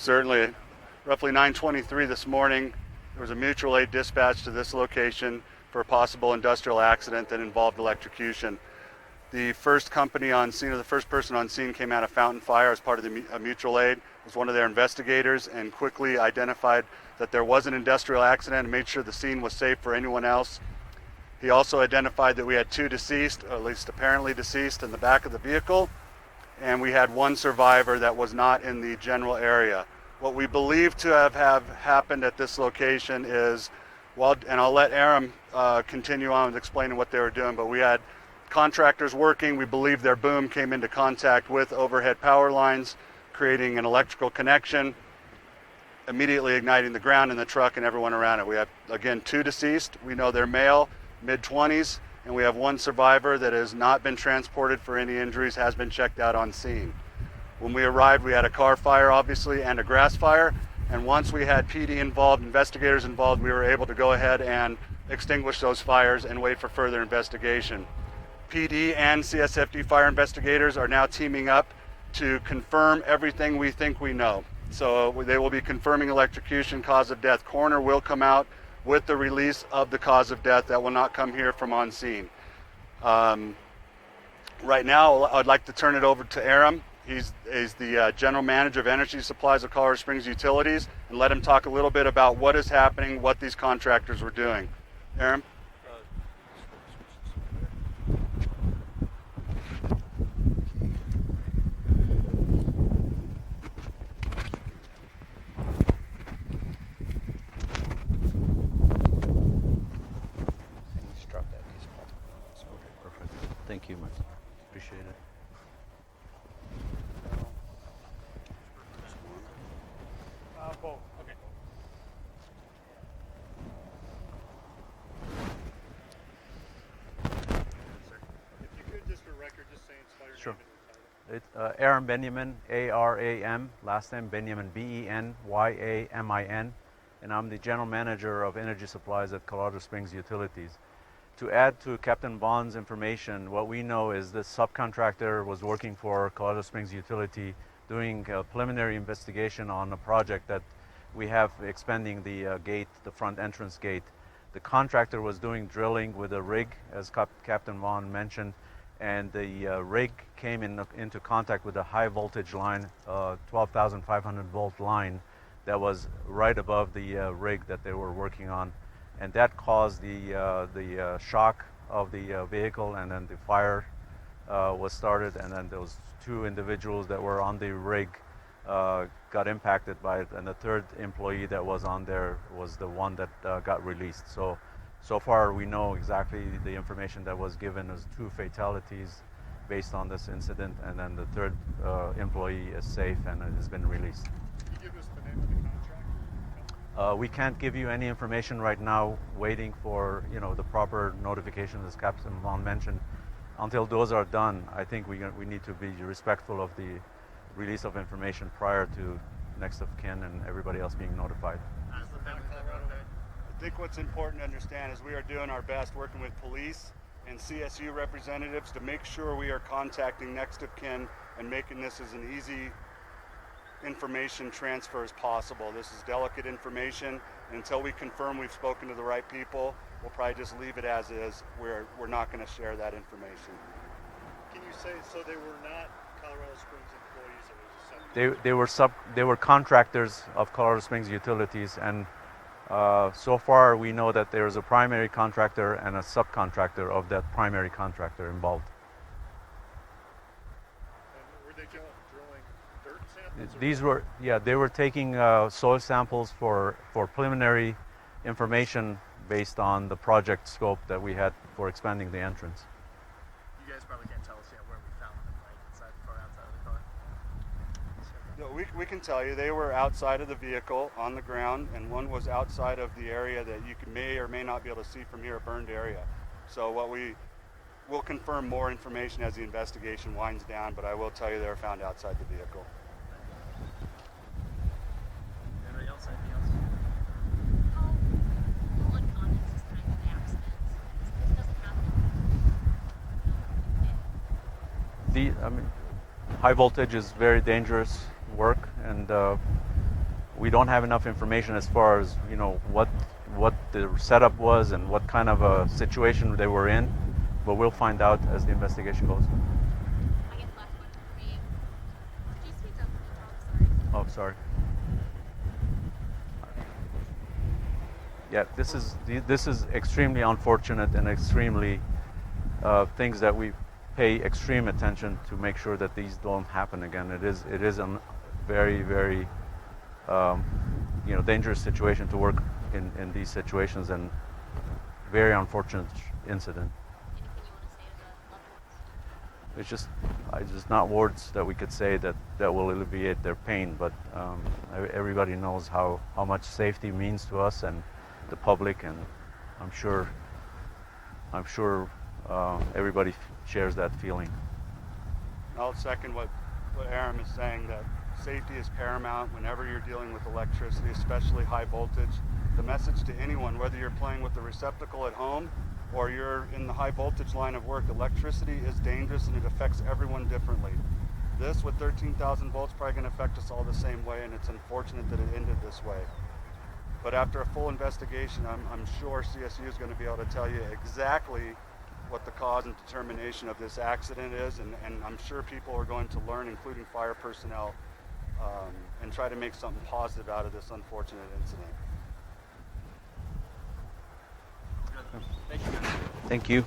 Certainly. Roughly 9:23 this morning, there was a mutual aid dispatch to this location for a possible industrial accident that involved electrocution. The first company on scene, or the first person on scene, came out of Fountain Fire as part of the mutual aid, was one of their investigators, and quickly identified that there was an industrial accident and made sure the scene was safe for anyone else. He also identified that we had 2 deceased, or at least apparently deceased, in the back of the vehicle, and we had 1 survivor that was not in the general area. What we believe to have happened at this location is, and I'll let Aram continue on with explaining what they were doing, but we had contractors working. We believe their boom came into contact with overhead power lines, creating an electrical connection, immediately igniting the ground and the truck and everyone around it. We have, again, 2 deceased. We know they're male, mid-20s, and we have 1 survivor that has not been transported for any injuries, has been checked out on scene. When we arrived, we had a car fire, obviously, and a grass fire, and once we had PD involved, investigators involved, we were able to go ahead and extinguish those fires and wait for further investigation. PD and CSFD fire investigators are now teaming up to confirm everything we think we know. So they will be confirming electrocution, cause of death. Coroner will come out with the release of the cause of death. That will not come here from on scene. Right now, I'd like to turn it over to Aram. He's the general manager of energy supplies of Colorado Springs Utilities, and let him talk a little bit about what is happening, what these contractors were doing. Aram? Thank you, Mike. Appreciate it. Both. Okay. If you could, just for record, just say inspire Sure. name and title. It's Aram Benyamin, A-R-A-M, last name Benyamin, B-E-N-Y-A-M-I-N, and I'm the general manager of energy supplies at Colorado Springs Utilities. To add to Captain Bond's information, what we know is the subcontractor was working for Colorado Springs Utility doing a preliminary investigation on a project that we have expanding the gate, the front entrance gate. The contractor was doing drilling with a rig, as Captain Bond mentioned, and the rig came into contact with a high voltage line, 12,500 volt line that was right above the rig that they were working on. And that caused the shock of the vehicle, and then the fire was started, and then those 2 individuals that were on the rig got impacted by it, and the 3rd employee that was on there was the one that got released. So far we know exactly the information that was given as 2 fatalities based on this incident, and then the 3rd employee is safe and has been released. Can you give us the name of the contractor? We can't give you any information right now, waiting for the proper notifications, as Captain Vaughn mentioned. Until those are done, I think we need to be respectful of the release of information prior to next of kin and everybody else being notified. Is the family Colorado? I think what's important to understand is we are doing our best working with police and CSU representatives to make sure we are contacting next of kin and making this as an easy information transfer as possible. This is delicate information, and until we confirm we've spoken to the right people, we'll probably just leave it as is. We're not going to share that information. Can you say, so they were not Colorado Springs employees? It was a They were contractors of Colorado Springs Utilities, and so far we know that there is a primary contractor and a subcontractor of that primary contractor involved. And were they drilling dirt samples? They were taking soil samples for preliminary information based on the project scope that we had for expanding the entrance. You guys probably can't tell us yet where we found them, right? Inside the car, outside of the car? No, we can tell you they were outside of the vehicle on the ground, and one was outside of the area that you may or may not be able to see from here, a burned area. So we'll confirm more information as the investigation winds down, but I will tell you they were found outside the vehicle. Anybody else? Anything else? How electronics is kind of the accidents? This doesn't happen. High voltage is very dangerous work, and we don't have enough information as far as what the setup was and what kind of a situation they were in, but we'll find out as the investigation goes. I guess last question for me. Could you speak up a little? Sorry. Oh, sorry. Yeah, this is extremely unfortunate and extremely things that we pay extreme attention to make sure that these don't happen again. It is a very, very dangerous situation to work in these situations, and very unfortunate incident. Anything you want to say to the loved ones? It's just not words that we could say that will alleviate their pain, but everybody knows how much safety means to us and the public, and I'm sure everybody shares that feeling. I'll second what Aram is saying, that safety is paramount whenever you're dealing with electricity, especially high voltage. The message to anyone, whether you're playing with the receptacle at home or you're in the high voltage line of work, electricity is dangerous and it affects everyone differently. This with 13,000 volts probably going to affect us all the same way, and it's unfortunate that it ended this way. But after a full investigation, I'm sure CSU is going to be able to tell you exactly what the cause and determination of this accident is, and I'm sure people are going to learn, including fire personnel, and try to make something positive out of this unfortunate incident. Thank you, guys. Thank you.